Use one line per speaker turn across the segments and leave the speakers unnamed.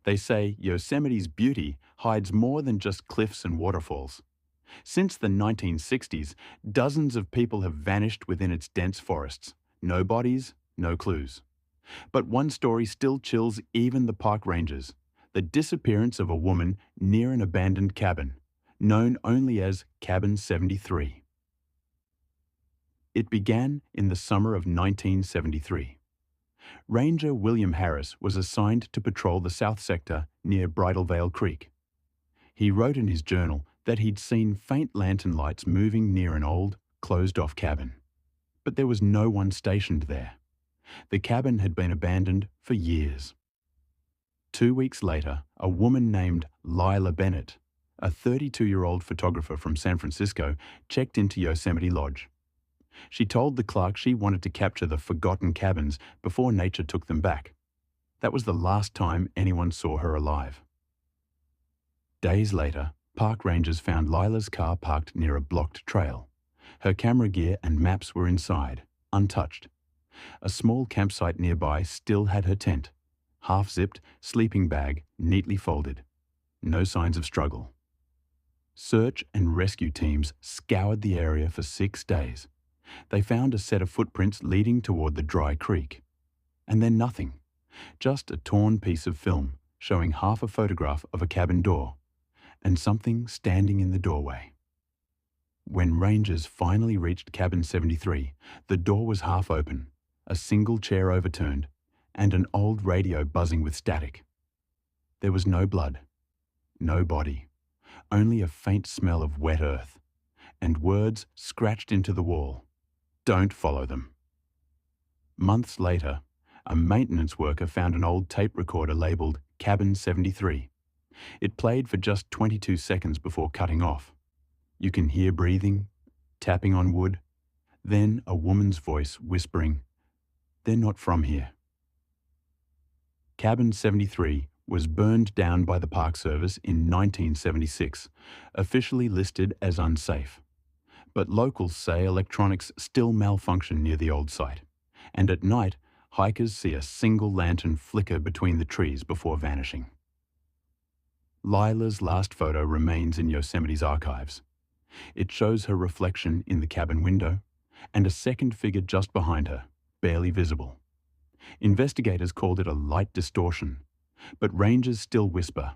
They say Yosemite's beauty hides more than just cliffs and waterfalls. Since the 1960s, dozens of people have vanished within its dense forests. No bodies, no clues. But one story still chills even the park rangers: the disappearance of a woman near an abandoned cabin, known only as Cabin 73. It began in the summer of 1973. Ranger William Harris was assigned to patrol the south sector near Bridal Veil Creek. He wrote in his journal that he'd seen faint lantern lights moving near an old, closed-off cabin. But there was no one stationed there. The cabin had been abandoned for years. 2 weeks later, a woman named Lila Bennett, a 32-year-old photographer from San Francisco, checked into Yosemite Lodge. She told the clerk she wanted to capture the forgotten cabins before nature took them back. That was the last time anyone saw her alive. Days later, park rangers found Lila's car parked near a blocked trail. Her camera gear and maps were inside, untouched. A small campsite nearby still had her tent, half-zipped, sleeping bag neatly folded. No signs of struggle. Search and rescue teams scoured the area for 6 days. They found a set of footprints leading toward the dry creek. And then nothing. Just a torn piece of film showing half a photograph of a cabin door and something standing in the doorway. When rangers finally reached Cabin 73, the door was half open, a single chair overturned, and an old radio buzzing with static. There was no blood, no body, only a faint smell of wet earth, and words scratched into the wall: "Don't follow them." Months later, a maintenance worker found an old tape recorder labeled Cabin 73. It played for just 22 seconds before cutting off. You can hear breathing, tapping on wood, then a woman's voice whispering, "They're not from here." Cabin 73 was burned down by the Park Service in 1976, officially listed as unsafe. But locals say electronics still malfunction near the old site, and at night, hikers see a single lantern flicker between the trees before vanishing. Lila's last photo remains in Yosemite's archives. It shows her reflection in the cabin window and a second figure just behind her, barely visible. Investigators called it a light distortion, but rangers still whisper,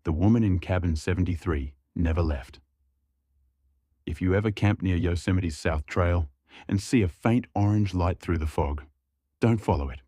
the woman in Cabin 73 never left. If you ever camp near Yosemite's South Trail and see a faint orange light through the fog, don't follow it.